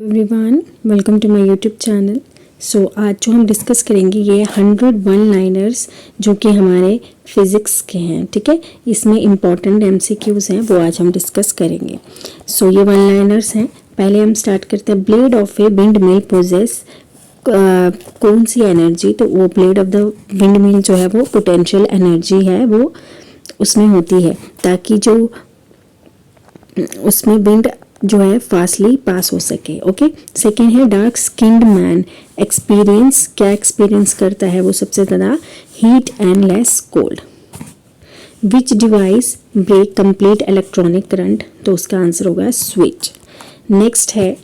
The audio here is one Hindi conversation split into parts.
Everyone, welcome to my YouTube channel. So आज जो हम डिस्कस करेंगे ये 100 वन लाइनर्स जो कि हमारे फिज़िक्स के हैं। ठीक है, इसमें इम्पॉर्टेंट एमसीक्यूज़ हैं, वो आज हम डिस्कस करेंगे। सो ये वन लाइनर्स हैं। पहले हम स्टार्ट करते हैं। Blade of a windmill possess कौन सी एनर्जी? तो वो blade of the windmill जो है वो पोटेंशियल एनर्जी है, वो उसमें होती है ताकि जो उसमें विंड जो है फास्टली पास हो सके। ओके। सेकेंड है डार्क स्किन्ड मैन एक्सपीरियंस, क्या एक्सपीरियंस करता है वो सबसे ज़्यादा? Heat and less cold. Which device break complete electronic current? तो उसका आंसर होगा स्विच। नेक्स्ट है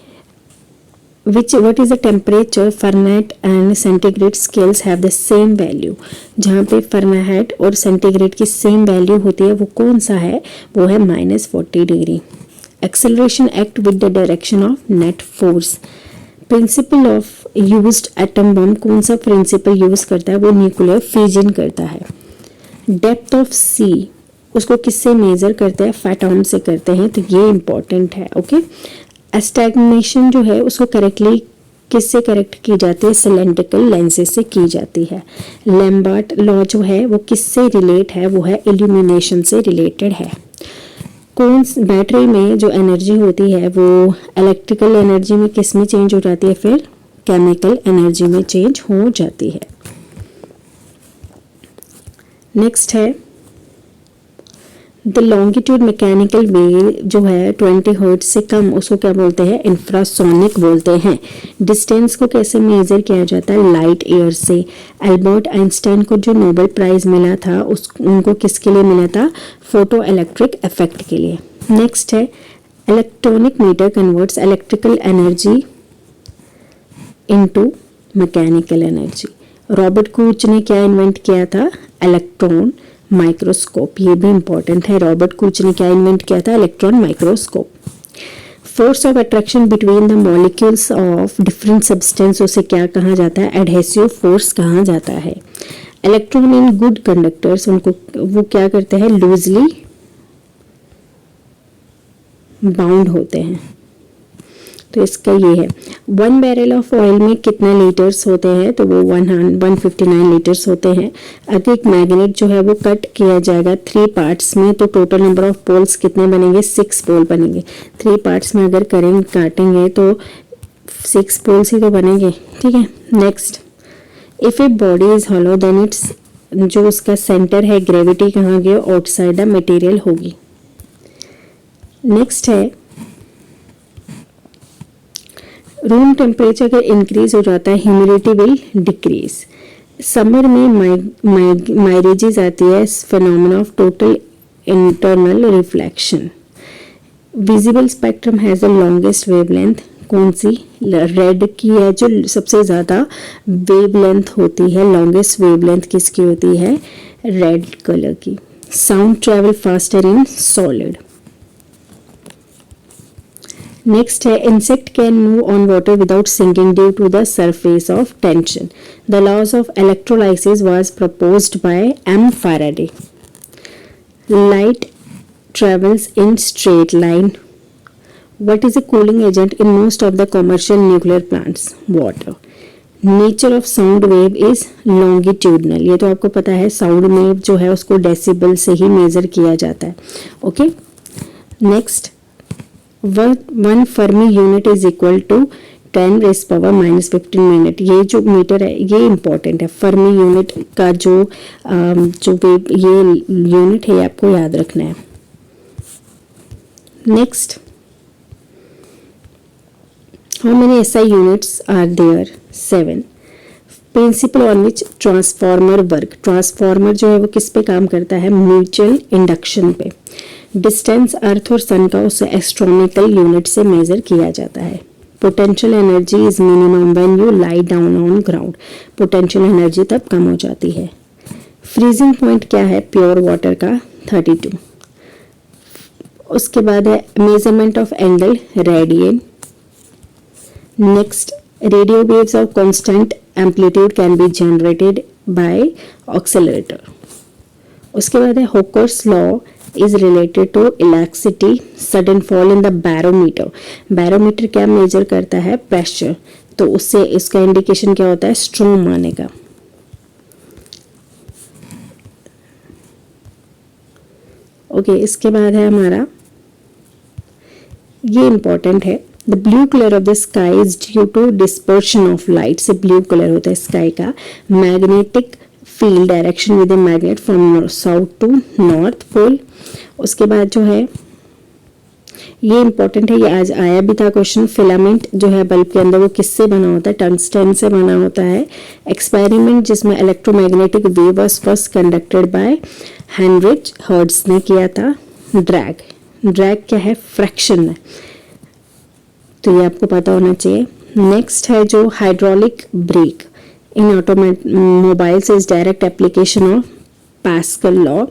what is the temperature Fahrenheit and centigrade scales have the same value? जहाँ पे Fahrenheit और centigrade की सेम वैल्यू होती है वो कौन सा है? वो है -40 degree. Acceleration act with the direction of net force. Principle of used atom bomb कौन सा प्रिंसिपल यूज करता है? वो न्यूक्लियर फिजन करता है। Depth of sea उसको किससे मेजर करते हैं? फैटॉम से करते हैं, तो ये इंपॉर्टेंट है। ओके। स्टैग्नेशन जो है उसको करेक्टली किससे करेक्ट की जाती है? सिलेंड्रिकल लेंसेज से की जाती है। लैम्बर्ट लॉ जो है वो किससे रिलेट है? वो है इल्यूमिनेशन से रिलेटेड है। कौन बैटरी में जो एनर्जी होती है वो इलेक्ट्रिकल एनर्जी में किस में चेंज हो जाती है? फिर केमिकल एनर्जी में चेंज हो जाती है। नेक्स्ट है द लॉन्गिट्यूड मैकेनिकल वेव जो है 20 हर्ट्ज से कम, उसको क्या बोलते हैं? इंफ्रासोनिक बोलते हैं। डिस्टेंस को कैसे मेजर किया जाता है? लाइट ईयर से। एल्बर्ट आइंस्टाइन को जो नोबेल प्राइज मिला था उनको किसके लिए मिला था? फोटो इलेक्ट्रिक इफेक्ट के लिए। नेक्स्ट है electronic meter converts electrical energy into mechanical energy. Robert Koch ने क्या इन्वेंट किया था? Electron microscope. ये भी इंपॉर्टेंट है। रॉबर्ट कूच ने क्या इन्वेंट किया था? Electron microscope. Force of attraction between the molecules of different substance उसे क्या कहा जाता है? एडहेसिव फोर्स कहा जाता है। इलेक्ट्रॉन इन गुड कंडक्टर्स उनको वो क्या करते हैं? लूजली बाउंड होते हैं, तो इसका ये है। 1 बैरल ऑफ ऑयल में कितने लीटर्स होते हैं? तो वो 159 लीटर्स होते हैं। अगर एक मैग्नेट जो है वो कट किया जाएगा 3 पार्ट्स में, तो टोटल नंबर ऑफ पोल्स कितने बनेंगे? 6 पोल बनेंगे। 3 पार्ट्स में अगर करेंगे काटेंगे तो 6 पोल्स ही तो बनेंगे। ठीक है। Next, if a body is hollow then it's जो उसका सेंटर है ग्रेविटी कहाँ गया? आउटसाइड द मटेरियल होगी। नेक्स्ट है रूम टेम्परेचर अगर इंक्रीज हो जाता है ह्यूमिडिटी विल डिक्रीज। समर में माइरेजेस आती है, phenomena of total internal reflection. Visible spectrum has the longest wavelength कौन सी? रेड की है जो सबसे ज़्यादा वेवलेंथ होती है। लॉन्गेस्ट वेवलेंथ किसकी होती है? रेड कलर की। Sound travel faster in solid. Next है insect can move on water without sinking due to the surface of tension. The laws of electrolysis was proposed by M Faraday. Light travels in straight line. What is a cooling agent in most of the commercial nuclear plants? Water. Nature of sound wave is longitudinal. ये तो आपको पता है, साउंड वेव जो है उसको डेसिबल से ही मेजर किया जाता है। Okay. Next, 1 Fermi unit is equal to 10⁻⁻15 minute. ये जो मीटर है ये इंपॉर्टेंट है। फर्मी यूनिट का जो ये यूनिट है आपको याद रखना है। Next, how many SI units are there? 7। Principle on which transformer work. Transformer जो है वो किस पे काम करता है? म्यूचुअल इंडक्शन पे। डिस्टेंस अर्थ और सन का उसे एस्ट्रोनॉमिकल यूनिट से मेजर किया जाता है। Potential energy is minimum when you lie down on ground. Potential energy तब कम हो जाती है। फ्रीजिंग पॉइंट क्या है प्योर वाटर का? 32। उसके बाद है measurement of angle radian. Next, radio waves of constant amplitude can be generated by accelerator. उसके बाद है Hooke's law is related to electricity sudden fall in the barometer. Barometer क्या मेजर करता है? प्रेशर, तो उससे इसका इंडिकेशन क्या होता है? स्ट्रॉन्ग आने का। ओके, इसके बाद है हमारा, ये इंपॉर्टेंट है, the blue colour of the sky is due to dispersion of light. से ब्लू कलर होता है स्काई का। Magnetic field direction with a magnet from south to north pole. उसके बाद जो है ये इंपॉर्टेंट है, ये आज आया भी था क्वेश्चन, फिलामेंट जो है बल्ब के अंदर वो किससे बना होता है? टंगस्टन से बना होता है। एक्सपेरिमेंट जिसमें electromagnetic wave was first conducted by Heinrich hertz ने किया था। ड्रैग क्या है? फ्रैक्शन है, तो ये आपको पता होना चाहिए। नेक्स्ट है जो hydraulic brake in automobiles is direct application of Pascal law.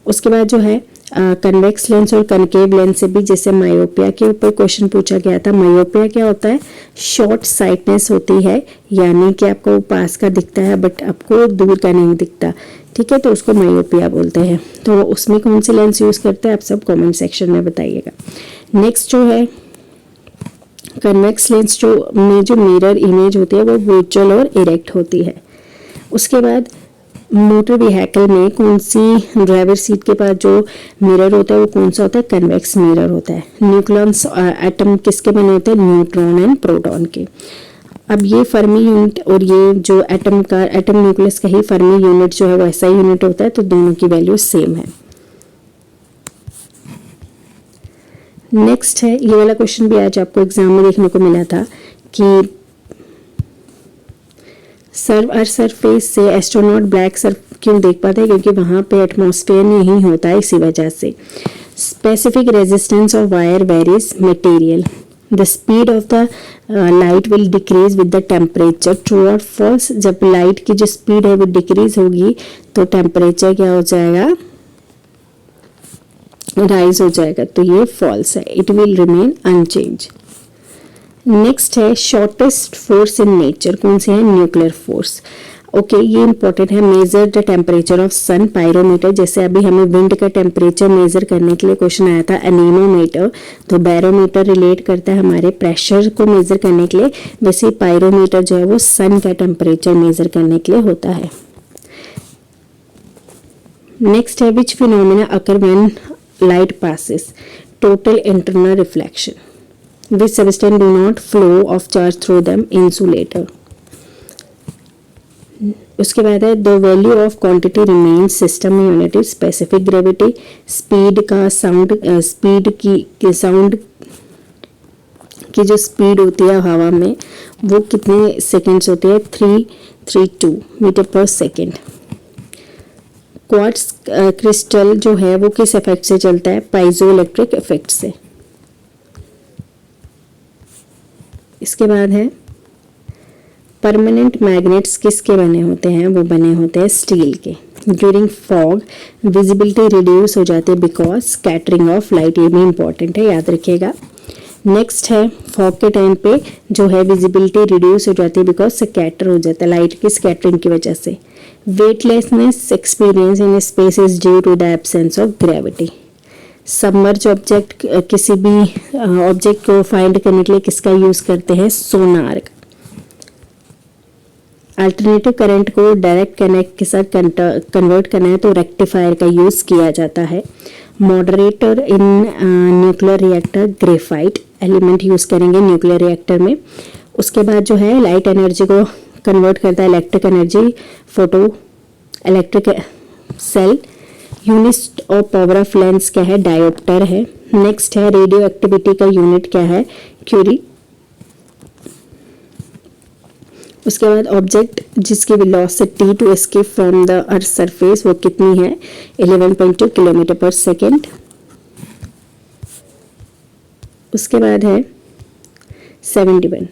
उसके बाद जो है कन्वेक्स लेंस और कनकेव लेंस से भी, जैसे मायोपिया के ऊपर क्वेश्चन पूछा गया था। मायोपिया क्या होता है? शॉर्ट साइटनेस होती है, यानी कि आपको पास का दिखता है बट आपको दूर का नहीं दिखता, ठीक है, तो उसको मायोपिया बोलते हैं। तो उसमें कौन सी लेंस यूज करते हैं आप सब कमेंट सेक्शन में बताइएगा। नेक्स्ट जो है कन्वेक्स लेंस में जो मिरर इमेज होती है वो वर्चुअल और इरेक्ट होती है। उसके बाद मोटर व्हीकल में कौन सी ड्राइवर सीट के पास जो मिरर होता है वो कौन सा होता है? कन्वेक्स मिरर होता है। न्यूक्लियस एटम किसके बने होते हैं? न्यूट्रॉन एंड प्रोटॉन के। अब ये फर्मी यूनिट और ये जो एटम न्यूक्लियस का ही फर्मी यूनिट जो है वो ऐसा यूनिट होता है, तो दोनों की वैल्यू सेम है। नेक्स्ट है, ये वाला क्वेश्चन भी आज आपको एग्जाम में देखने को मिला था कि सरफेस से एस्ट्रोनॉट ब्लैक सर्फ क्यों देख पाते हैं? क्योंकि वहां पे एटमॉस्फेयर नहीं होता है, इसी वजह से। Specific resistance of wire varies material, the speed of the light will decrease with the temperature. True और फॉल्स? जब लाइट की जो स्पीड है वो डिक्रीज होगी तो टेम्परेचर क्या हो जाएगा? राइज हो जाएगा, तो ये फॉल्स है, it will remain unchange. Next है शॉर्टेस्ट फोर्स इन नेचर, कौन सी है? Nuclear force. ओके, ये इंपॉर्टेंट है। Measure the temperature of sun, pyrometer. जैसे अभी हमें विंड का टेम्परेचर मेजर करने के लिए क्वेश्चन आया था एनीमोमीटर, तो बैरोमीटर रिलेट करता है हमारे प्रेशर को मेजर करने के लिए, वैसे पायरोमीटर जो है वो सन का टेम्परेचर मेजर करने के लिए होता है। नेक्स्ट है which phenomena occur when light passes? Total internal reflection. Which substance do not flow of charge through them? Insulator. उसके बाद है the value of quantity remains system unit is specific gravity. Speed का स्पीड की साउंड की जो स्पीड होती है हवा में वो कितने सेकेंड्स होती है? 332 मीटर पर सेकेंड। क्वार्ट्ज क्रिस्टल जो है वो किस इफेक्ट से चलता है? पाइजो इलेक्ट्रिक इफेक्ट से। इसके बाद है परमानेंट मैग्नेट्स किसके बने होते हैं? वो बने होते हैं स्टील के। ड्यूरिंग फॉग विजिबिलिटी रिड्यूस हो जाती है बिकॉज स्कैटरिंग ऑफ लाइट, ये भी इंपॉर्टेंट है, याद रखिएगा। नेक्स्ट है फॉग के टाइम पे जो है विजिबिलिटी रिड्यूस हो जाती है बिकॉज स्कैटर हो जाता है लाइट की स्कैटरिंग की वजह से। Weightlessness experience in space is due to the absence of gravity. Submerge object, किसी भी ऑब्जेक्ट को फाइंड करने के लिए किसका यूज करते हैं? सोनार का। अल्टरनेटिव करंट को डायरेक्ट कनेक्ट के साथ कन्वर्ट करना है तो रेक्टिफायर का यूज किया जाता है। Moderator in nuclear reactor, graphite element use करेंगे न्यूक्लियर रिएक्टर में। उसके बाद जो है लाइट एनर्जी को कन्वर्ट करता है electric energy, photoelectric cell. Unit of power of lens क्या है? डायोप्टर है। नेक्स्ट है रेडियो एक्टिविटी का यूनिट क्या है? क्यूरी। उसके बाद ऑब्जेक्ट जिसकी velocity to escape from the earth surface वो कितनी है? 11.2 किलोमीटर पर सेकेंड। उसके बाद है 71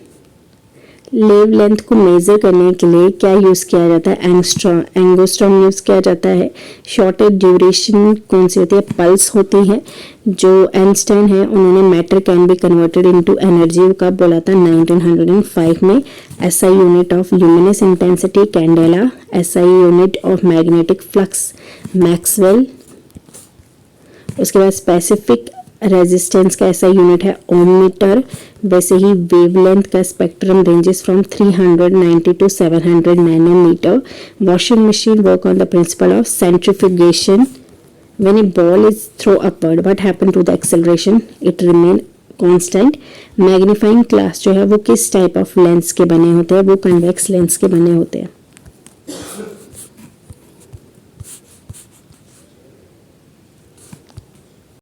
लेव लेंथ को मेजर करने के लिए क्या यूज किया जाता है? एंगस्ट्रॉम यूज किया जाता है। शॉर्टेज ड्यूरेशन कौन सी होती है? पल्स होती है। जो आइंस्टाइन है उन्होंने matter can be converted into energy कब बोला था? 1905 में। SI unit of luminous intensity candela. SI unit of magnetic flux Maxwell. उसके बाद स्पेसिफिक रेजिस्टेंस का ऐसा यूनिट है ओममीटर। वैसे ही वेवलेंथ का spectrum ranges from 390 to 700 nanometre. Washing machine work on the principle of centrifugation. When a ball is thrown upward, what happen to the acceleration? It remain constant. Magnifying glass जो है वो किस टाइप ऑफ लेंस के बने होते हैं? वो कन्वेक्स लेंस के बने होते हैं।